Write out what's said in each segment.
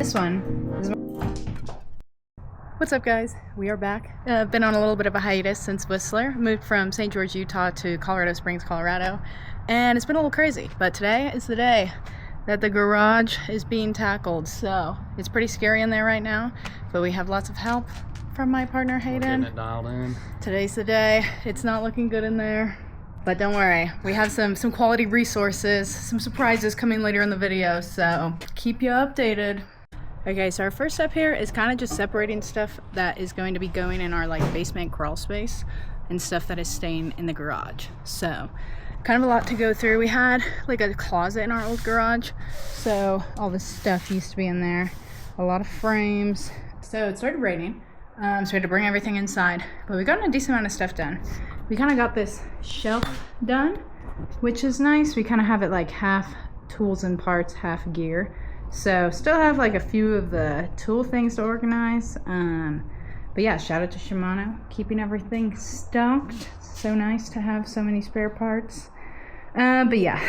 this one is... What's up, guys? We are back. Been on a little bit of a hiatus since Whistler. Moved from St. George, Utah to Colorado Springs, Colorado. And it's been a little crazy, but today is the day that the garage is being tackled. So it's pretty scary in there right now, but we have lots of help from my partner Hayden. We're getting it dialed in. Today's the day. It's not looking good in there, but don't worry. We have some quality resources, some surprises coming later in the video, so keep you updated. Okay, so our first step here is kind of just separating stuff that is going to be going in our basement crawl space and stuff that is staying in the garage. So kind of a lot to go through. We had a closet in our old garage, so all this stuff used to be in there. A lot of frames. So it started raining, so we had to bring everything inside, but we got a decent amount of stuff done. We kind of got this shelf done, which is nice. We kind of have it half tools and parts, half gear. So still have a few of the tool things to organize. But yeah, shout out to Shimano, keeping everything stocked. So nice to have so many spare parts. But yeah,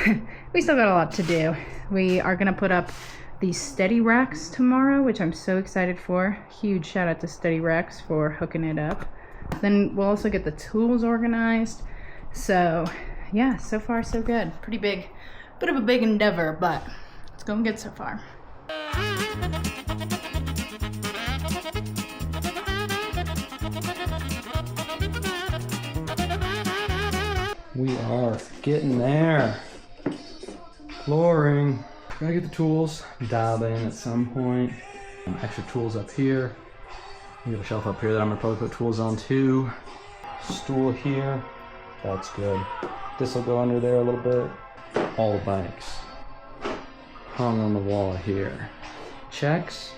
we still got a lot to do. We are gonna put up these Steadyracks tomorrow, which I'm so excited for. Huge shout out to Steadyracks for hooking it up. Then we'll also get the tools organized. So yeah, so far so good. Pretty big, bit of a big endeavor, but it's going good so far. We are getting there. Flooring. Gotta get the tools dialed in at some point. Extra tools up here. We got a shelf up here that I'm gonna probably put tools on too. Stool here. That's good. This will go under there a little bit. All the bikes hung on the wall here. Checks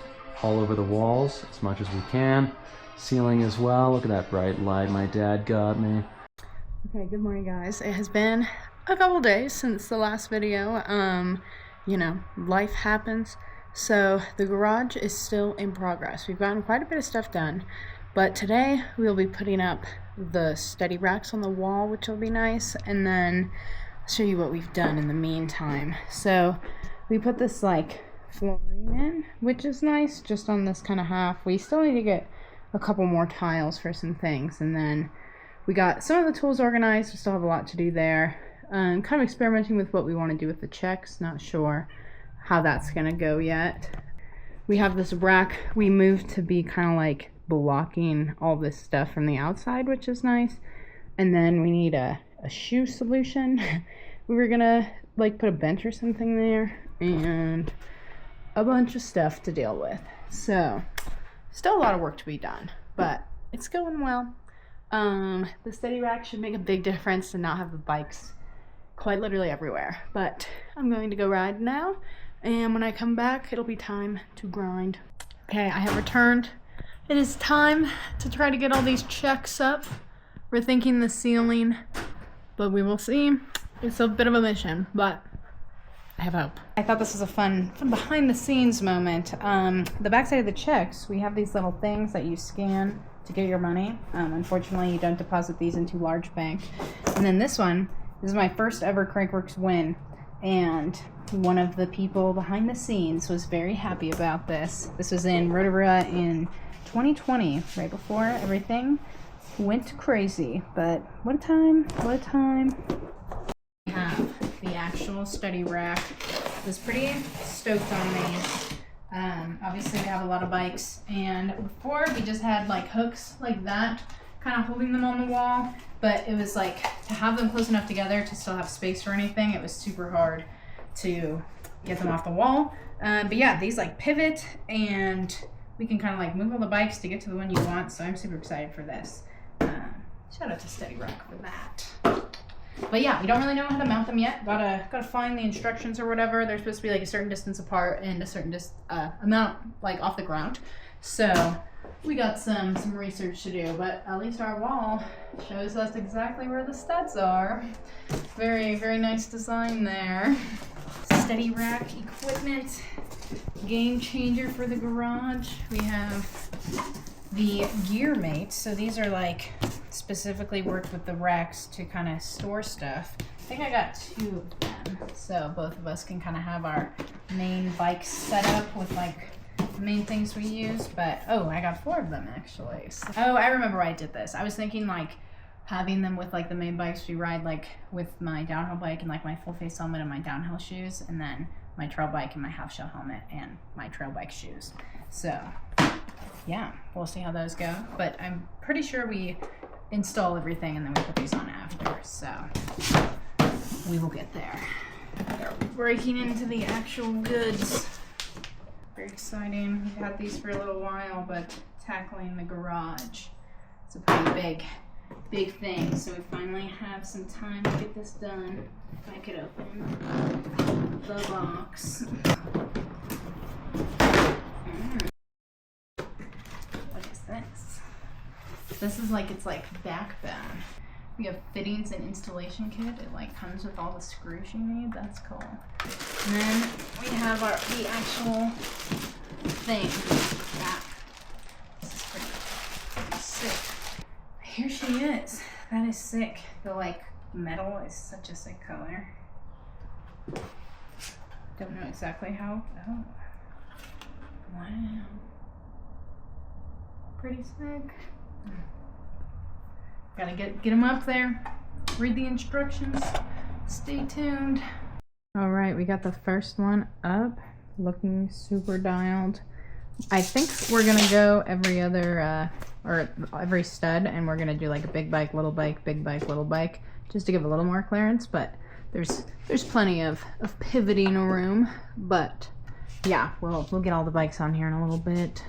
all over the walls as much as we can. Ceiling as well. Look at that bright light my dad got me. Okay, good morning, guys. It has been a couple days since the last video. You know, life happens. So the garage is still in progress. We've gotten quite a bit of stuff done, but today we'll be putting up the Steadyracks on the wall, which will be nice, and then I'll show you what we've done in the meantime. So we put this flooring in, which is nice, just on this kind of half. We still need to get a couple more tiles for some things, and then we got some of the tools organized. We still have a lot to do there. Kind of experimenting with what we want to do with the checks. Not sure how that's gonna go yet. We have this rack we moved to be kind of blocking all this stuff from the outside, which is nice. And then we need a shoe solution. We were gonna put a bench or something there, and a bunch of stuff to deal with. So still a lot of work to be done, but it's going well. The Steadyrack should make a big difference to not have the bikes quite literally everywhere. But I'm going to go ride now, and when I come back it'll be time to grind. Okay, I have returned. It is time to try to get all these checks up. We're thinking the ceiling, but we will see. It's a bit of a mission, but I have hope. I thought this was a fun behind the scenes moment. The backside of the checks, we have these little things that you scan to get your money. Unfortunately, you don't deposit these into large bank. And then this is my first ever Crankworks win, and one of the people behind the scenes was very happy about this. This was in Rotorua in 2020, right before everything went crazy. But what a time, what a time. We have the actual Steadyrack. I was pretty stoked on these. Obviously we have a lot of bikes, and before we just had hooks like that kind of holding them on the wall, but it was to have them close enough together to still have space or anything. It was super hard to get them off the wall. But yeah, these pivot, and we can kind of move all the bikes to get to the one you want, so I'm super excited for this. Shout out to Steadyrack for that. But yeah, we don't really know how to mount them yet. Gotta find the instructions or whatever. They're supposed to be a certain distance apart and a certain amount off the ground. So we got some research to do, but at least our wall shows us exactly where the studs are. Very, very nice design there. Steadyrack equipment, game changer for the garage. We have the gear mates. So these are specifically worked with the racks to kind of store stuff. I think I got 2 of them, so both of us can kind of have our main bike set up with main things we use, but oh, I got 4 of them actually. So, oh, I remember why I did this. I was thinking like having them with like the main bikes we ride, like with my downhill bike and like my full face helmet and my downhill shoes, and then my trail bike and my half shell helmet and my trail bike shoes. So yeah, we'll see how those go, but I'm pretty sure we install everything and then we put these on after, so we will get there. We're breaking into the actual goods. Very exciting. We've had these for a little while, but tackling the garage, it's a pretty big thing, so we finally have some time to get this done. If I could open the box. What is this? This is like, it's like backbone. We have fittings and installation kit. It like comes with all the screws you need. That's cool. And then we have the actual thing. Back. This is pretty sick. Here she is. That is sick. The like metal is such a sick color. Don't know exactly how. Oh. Wow. Pretty sick. Gotta get them up there. Read the instructions. Stay tuned. All right, we got the first one up. Looking super dialed. I think we're gonna go every other or every stud, and we're gonna do like a big bike, little bike, big bike, little bike, just to give a little more clearance. But there's plenty of pivoting room. But yeah, we'll get all the bikes on here in a little bit.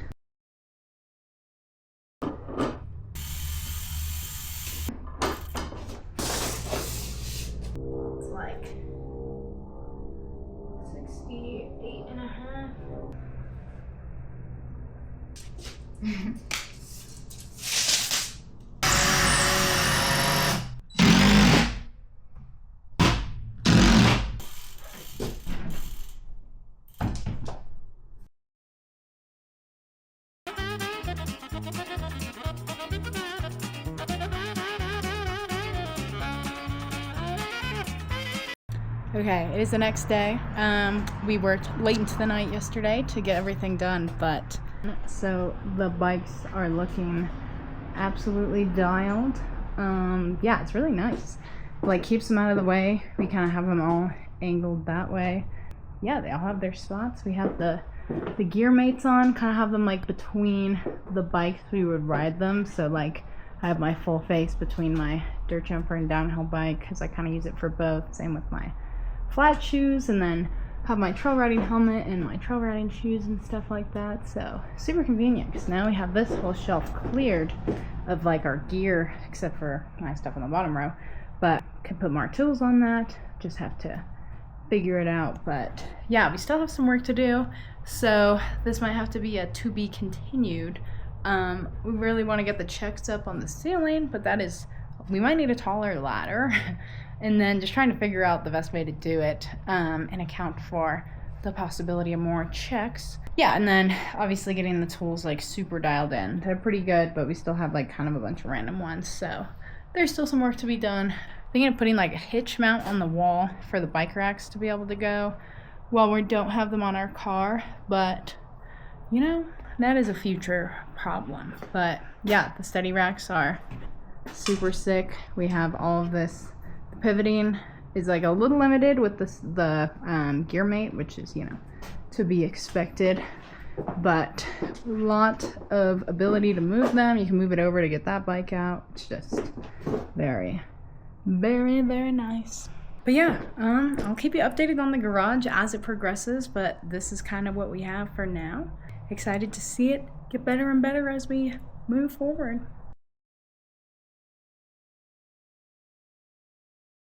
It's like 68.5. Okay, it is the next day. We worked late into the night yesterday to get everything done, but so the bikes are looking absolutely dialed. Yeah, it's really nice. Like, keeps them out of the way. We kind of have them all angled that way. Yeah, they all have their spots. We have the gear mates on, kind of have them like between the bikes we would ride them. So like I have my full face between my dirt jumper and downhill bike because I kind of use it for both. Same with my flat shoes, and then have my trail riding helmet and my trail riding shoes and stuff like that. So super convenient because now we have this whole shelf cleared of like our gear, except for my stuff on the bottom row, but can put more tools on that. Just have to figure it out. But yeah, we still have some work to do, so this might have to be a to be continued. We really want to get the checks up on the ceiling, but that is, we might need a taller ladder. And then just trying to figure out the best way to do it, and account for the possibility of more checks. Yeah, and then obviously getting the tools like super dialed in. They're pretty good, but we still have like kind of a bunch of random ones, so there's still some work to be done. Thinking of putting like a hitch mount on the wall for the bike racks to be able to go while we don't have them on our car, but you know, that is a future problem. But yeah, the Steadyracks are super sick. We have all of this. Pivoting is like a little limited with the gear mate, which is, you know, to be expected, but a lot of ability to move them. You can move it over to get that bike out. It's just very, very, very nice. But yeah, I'll keep you updated on the garage as it progresses, but this is kind of what we have for now. Excited to see it get better and better as we move forward.